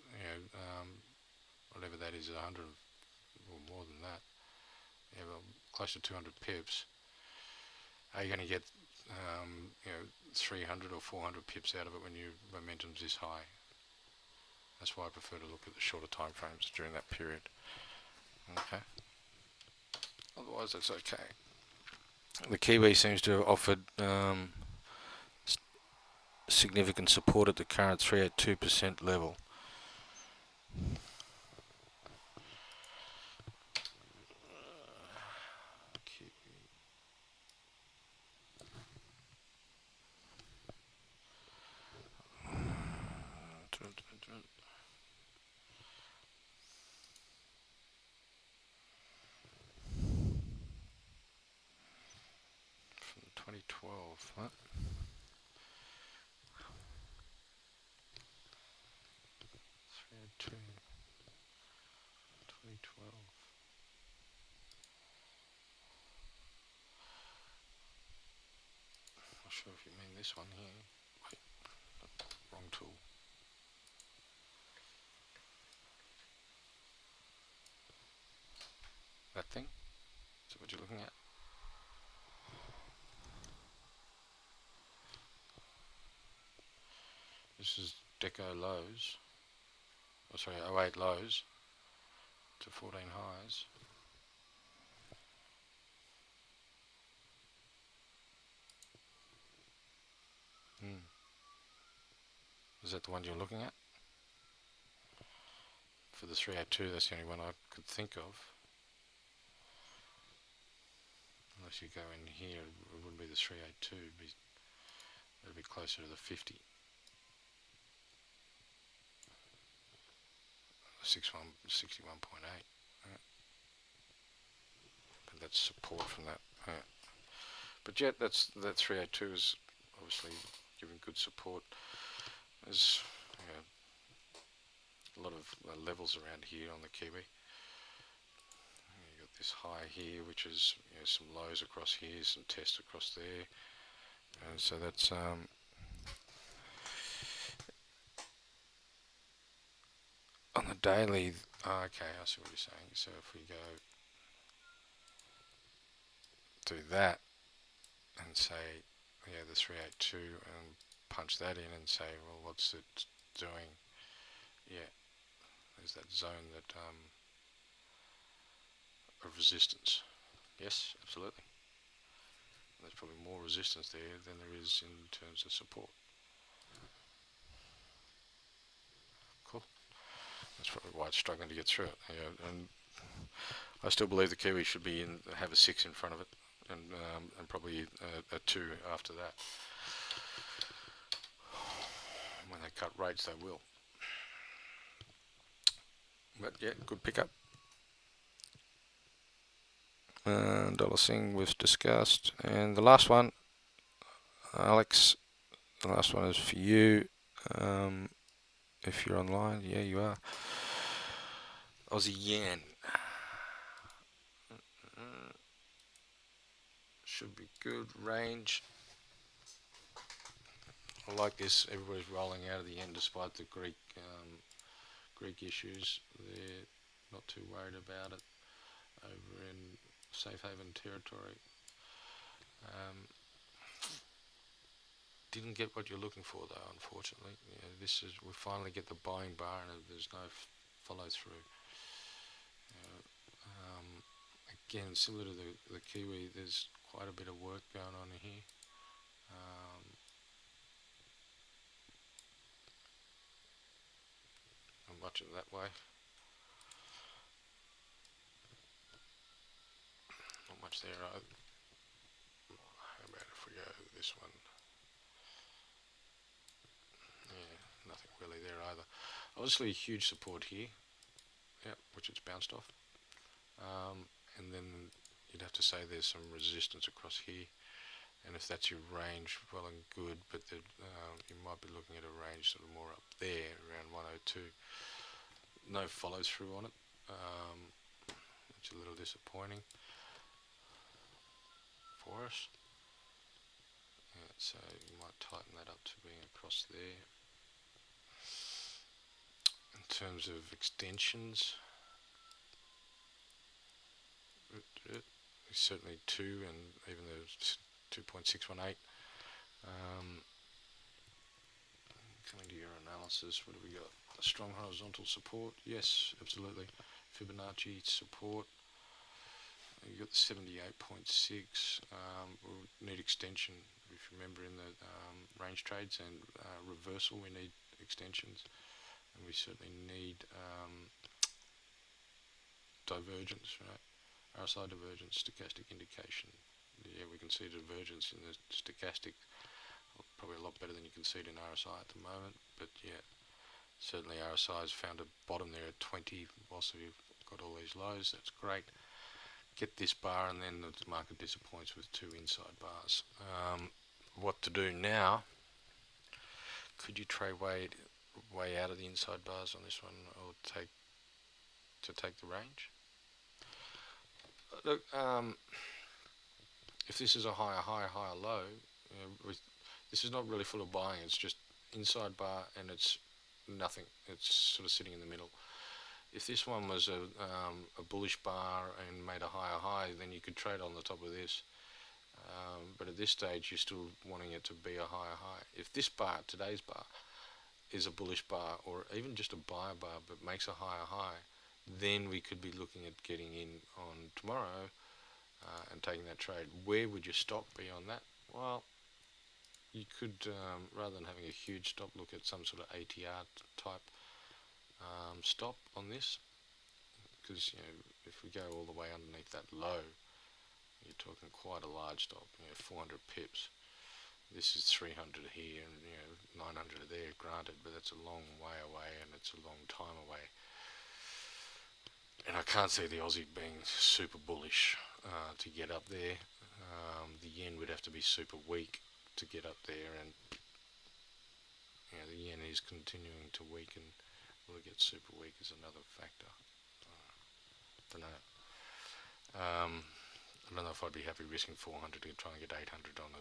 whatever that is, 100 or more than that, close to 200 pips, are you going to get 300 or 400 pips out of it when your momentum's this high? That's why I prefer to look at the shorter time frames during that period. Okay. Otherwise, that's okay. The Kiwi seems to have offered significant support at the current 3.2% level. From 2012, huh? sure if you mean this one here. Wait, wrong tool. That thing? Is that what you're looking at? This is Deco lows. Oh, sorry, 08 lows to 14 highs. Is that the one you're looking at? For the 382, that's the only one I could think of. Unless you go in here, it wouldn't be the 382, it'd be closer to the 50. 61.8. Yeah. But that's support from that. Yeah. But yet, that 382 is obviously giving good support. There's a lot of levels around here on the Kiwi. You've got this high here, which is some lows across here, some tests across there, and so that's on the daily. Okay, I see what you're saying. So if we go do that and say, the 382, and punch that in and say, well, what's it doing? Yeah, there's that zone that of resistance. Yes, absolutely. There's probably more resistance there than there is in terms of support. Cool. That's probably why it's struggling to get through it. And I still believe the Kiwi should be have a 6 in front of it, and probably a 2 after that. When they cut rates, they will. But yeah, good pickup. Dollar Sing we've discussed, and the last one, Alex. The last one is for you. If you're online, yeah, you are. Aussie yen. Should be good range. I like this. Everybody's rolling out of the yen despite the Greek issues. They're not too worried about it over in safe haven territory. Didn't get what you're looking for though, unfortunately. We finally get the buying bar and there's no follow through. Again, similar to the Kiwi, there's quite a bit of work going on here. Not much of that way. Not much there either. How about if we go this one? Yeah, nothing really there either. Obviously a huge support here, which it's bounced off. And then you'd have to say there's some resistance across here. And if that's your range, well and good, but you might be looking at a range sort of more up there, around 102. No follow through on it, which is a little disappointing for us. So you might tighten that up to being across there. In terms of extensions, certainly 2, and even the 2.618. Coming to your analysis, what have we got? A strong horizontal support, yes, absolutely. Fibonacci support. You've got the 78.6. We'll need extension. If you remember in the range trades and reversal, we need extensions, and we certainly need divergence, right? RSI divergence, stochastic indication. Yeah, we can see divergence in the stochastic, probably a lot better than you can see it in RSI at the moment, but yeah, certainly RSI has found a bottom there at 20 whilst we've got all these lows. That's great. Get this bar and then the market disappoints with 2 inside bars. What to do now? Could you trade way out of the inside bars on this one, or take the range? Look, if this is a higher low, this is not really full of buying. It's just inside bar, and it's nothing. It's sort of sitting in the middle. If this one was a bullish bar and made a higher high, then you could trade on the top of this. But at this stage, you're still wanting it to be a higher high. If this bar, today's bar, is a bullish bar or even just a buyer bar but makes a higher high, then we could be looking at getting in on tomorrow and taking that trade. Where would your stop be on that? Well, you could, rather than having a huge stop, look at some sort of ATR type stop on this, because if we go all the way underneath that low, you're talking quite a large stop, 400 pips. This is 300 here and 900 there, granted, but that's a long way away and it's a long time away. And I can't see the Aussie being super bullish to get up there. The yen would have to be super weak to get up there, and the yen is continuing to weaken. Will it get super weak is another factor. I don't know. I don't know if I'd be happy risking 400 to try and get 800 on a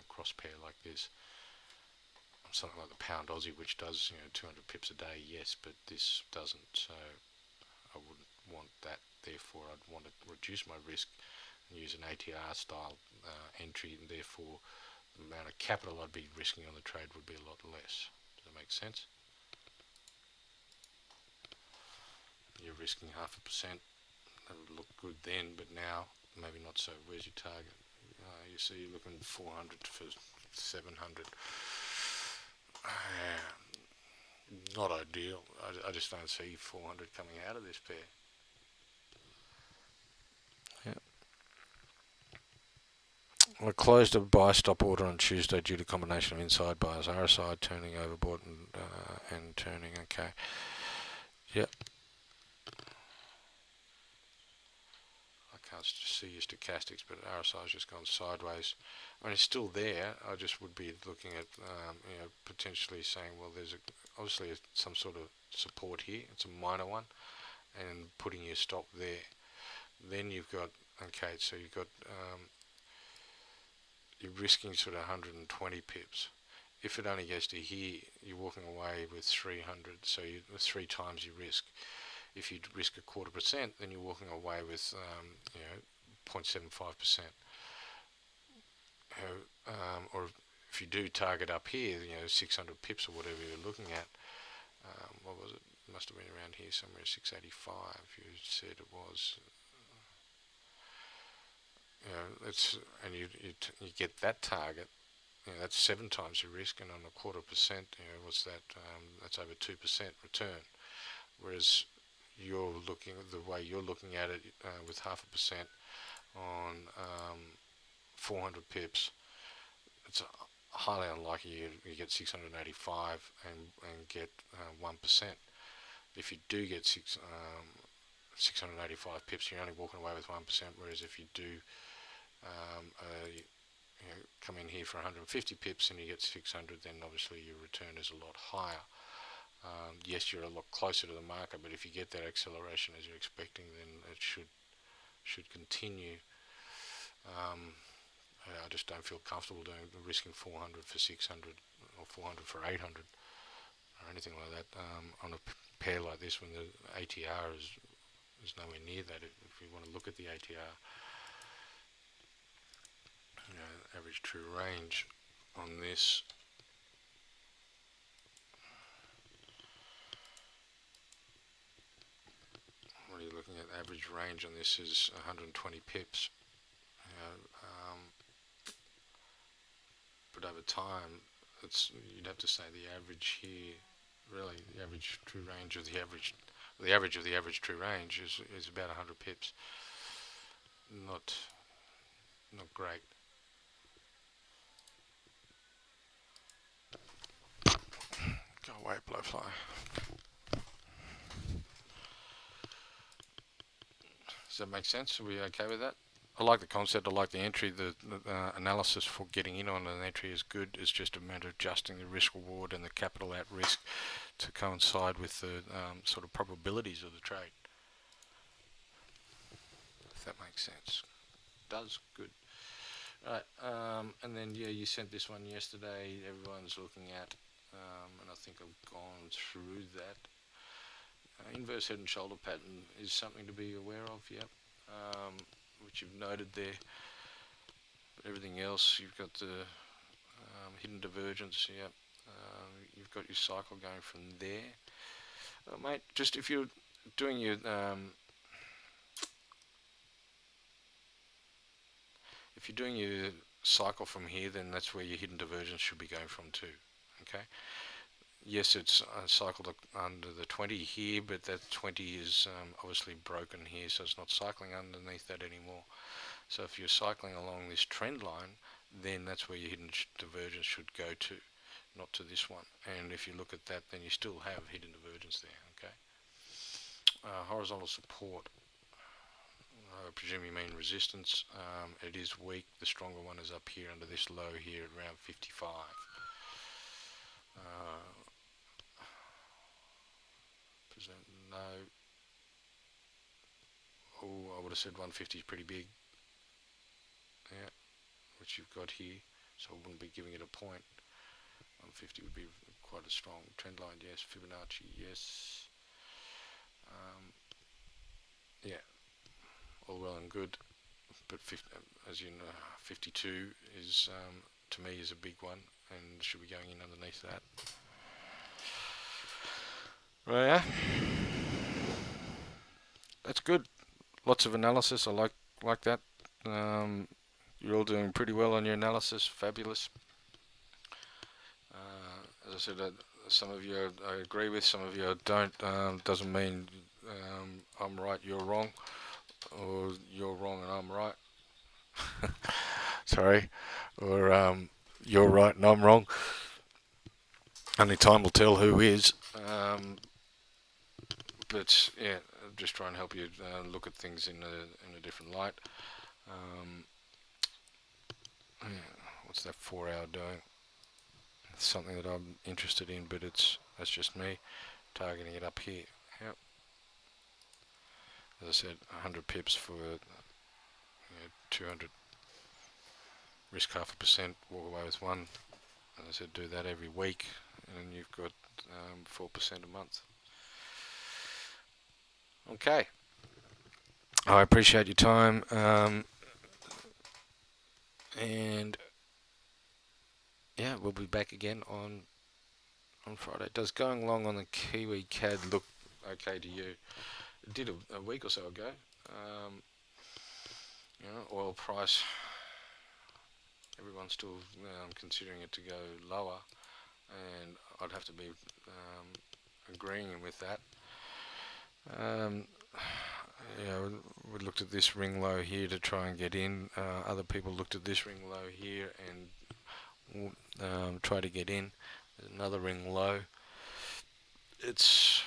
cross pair like this. Something like the pound Aussie, which does 200 pips a day, yes, but this doesn't. So I wouldn't want that. Therefore, I'd want to reduce my risk and use an ATR style entry, and therefore the amount of capital I'd be risking on the trade would be a lot less. Does that make sense? You're risking 0.5%. That would look good then, but now maybe not so. Where's your target? You see, you're looking 400 for 700. Not ideal. I just don't see 400 coming out of this pair. I closed a buy stop order on Tuesday due to combination of inside buyers, RSI turning overbought and turning. Okay. Yep. I can't see your stochastics, but RSI's just gone sideways. I mean, it's still there. I just would be looking at, potentially saying, well, there's obviously some sort of support here. It's a minor one, and putting your stop there. Then you've got, okay, so you've got, you're risking sort of 120 pips. If it only goes to here, you're walking away with 300, so with 3 times your risk. If you risk 0.25%, then you're walking away with 0.75%. Or if you do target up here, 600 pips or whatever you're looking at, what was it? Must have been around here somewhere, 685. You said it was. And you get that target. That's 7 times your risk, and on 0.25%, what's that? That's over 2% return. Whereas the way you're looking at it, with 0.5% on 400 pips, it's highly unlikely you get 685 and get 1%. If you do get 685 pips, you're only walking away with 1%. Whereas if you do come in here for 150 pips and you get 600, then obviously your return is a lot higher. Yes, you're a lot closer to the market, but if you get that acceleration as you're expecting, then it should continue. I just don't feel comfortable risking 400 for 600 or 400 for 800 or anything like that on a pair like this when the ATR is nowhere near that. If you want to look at the ATR, average true range on this, what are you looking at? Average range on this is 120 pips. But over time, you'd have to say the average here, really the average true range of the average of the average true range is about 100 pips. Not great. Go away, blowfly. Does that make sense? Are we okay with that? I like the concept, I like the entry, the analysis for getting in on an entry is good. It's just a matter of adjusting the risk reward and the capital at risk to coincide with the sort of probabilities of the trade. If that makes sense. It does, good. Right, and then yeah, you sent this one yesterday. Everyone's looking at, and I think I've gone through that. Inverse head and shoulder pattern is something to be aware of. Yep, which you've noted there. But everything else, you've got the hidden divergence. Yep, you've got your cycle going from there, mate. Just if you're doing your if you're doing your cycle from here, then that's where your hidden divergence should be going from too. Okay. Yes, it's cycled under the 20 here, but that 20 is obviously broken here, so it's not cycling underneath that anymore. So if you're cycling along this trend line, then that's where your hidden divergence should go to, not to this one. And if you look at that, then you still have hidden divergence there. Okay. Horizontal support. I presume you mean resistance. It is weak. The stronger one is up here under this low here at around 55. Present no. Oh, I would have said 150 is pretty big. Yeah, which you've got here. So I wouldn't be giving it a point. 150 would be quite a strong trend line. Yes, Fibonacci. Yes. Yeah, all well and good. But 50, as you know, 52 is to me is a big one, and should be going in underneath that. Right, yeah. That's good. Lots of analysis. I like that. You're all doing pretty well on your analysis. Fabulous. As I said, some of you I agree with, some of you I don't. Doesn't mean I'm right, you're wrong, or you're wrong and I'm right. Sorry, or you're right and I'm wrong. Only time will tell who is. But yeah, just try and help you look at things in a different light. Yeah, what's that 4 hour doing? It's something that I'm interested in, but that's just me targeting it up here. Yep. As I said, 100 pips for 200. Risk 0.5%, walk away with one. As I said, do that every week, and you've got 4% a month. Okay. I appreciate your time, and yeah, we'll be back again on Friday. Does going long on the Kiwi CAD look okay to you? It did a week or so ago. Oil price, everyone's still considering it to go lower, and I'd have to be agreeing with that. We looked at this ring low here to try and get in. Other people looked at this ring low here and try to get in. There's another ring low. It's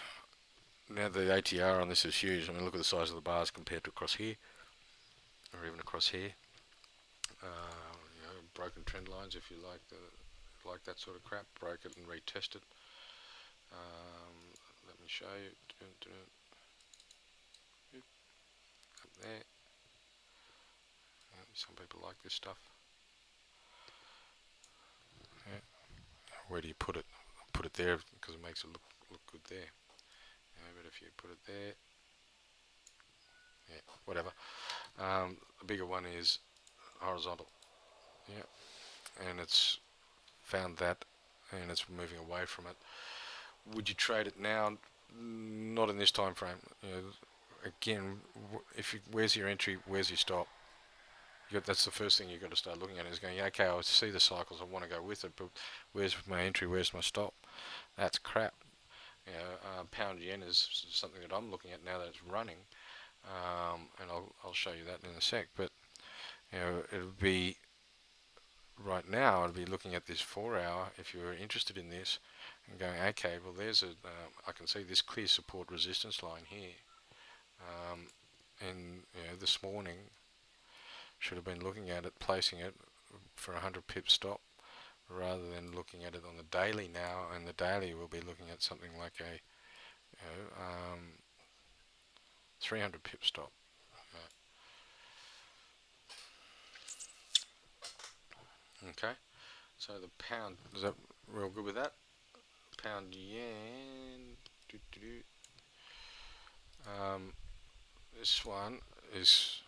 now the ATR on this is huge. I mean, look at the size of the bars compared to across here, or even across here. Broken trend lines if you like that sort of crap. Break it and retest it. Let me show you. Up there. Some people like this stuff. Yeah. Where do you put it? Put it there because it makes it look good there. But if you put it there, yeah, whatever. The bigger one is horizontal. Yeah, and it's found that, and it's moving away from it. Would you trade it now? Not in this time frame. Again, where's your entry? Where's your stop? That's the first thing you've got to start looking at is going, okay, I see the cycles, I want to go with it, but where's my entry? Where's my stop? That's crap. Pound yen is something that I'm looking at now that it's running, and I'll show you that in a sec. But it would be right now. I'd be looking at this 4 hour if you're interested in this, and going, okay, well there's I can see this clear support resistance line here, and this morning should have been looking at it, placing it for 100 pip stop, rather than looking at it on the daily now. And the daily will be looking at something like a 300 pip stop. Okay, so the pound, is that real good with that? Pound yen. Doo -doo -doo. Um, this one is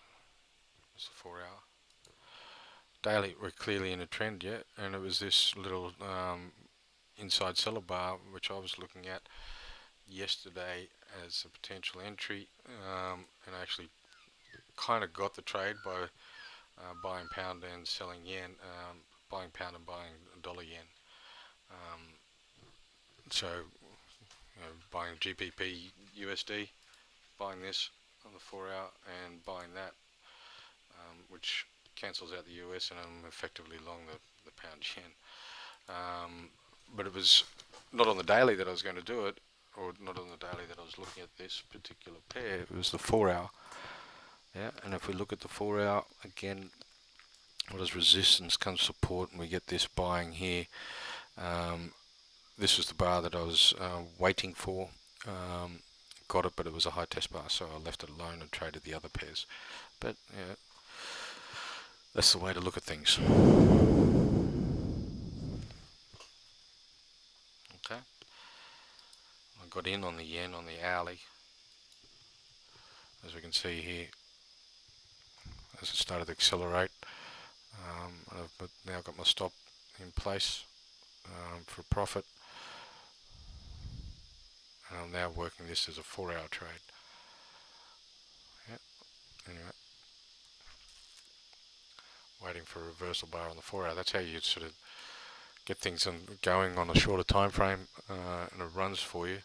the 4 hour. Daily, we're clearly in a trend yet, and it was this little inside seller bar which I was looking at yesterday as a potential entry, and I actually kind of got the trade by buying pound and selling yen, buying pound and buying dollar yen. Um, so, buying GBP USD, buying this on the 4 hour, and buying that, which cancels out the US, and I'm effectively long the pound yen. But it was not on the daily that I was going to do it, or not on the daily that I was looking at this particular pair. It was the 4 hour. Yeah, and if we look at the 4 hour again, what is resistance comes support, and we get this buying here. This was the bar that I was waiting for. Got it, but it was a high test bar, so I left it alone and traded the other pairs. But yeah, that's the way to look at things. Okay, I got in on the yen on the hourly, as we can see here, as it started to accelerate. I've now got my stop in place for profit, and I'm now working this as a 4 hour trade. Yeah, anyway, waiting for a reversal bar on the 4 hour. That's how you sort of get things going on a shorter time frame, and it runs for you.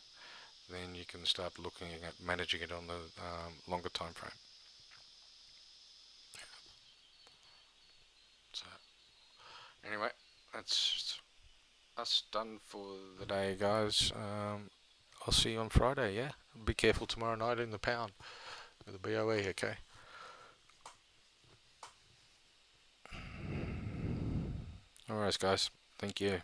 Then you can start looking at managing it on the longer time frame. So anyway, that's us done for the day, guys. I'll see you on Friday. Yeah, be careful tomorrow night in the pound with the BOE. Okay. Alright, guys. Thank you.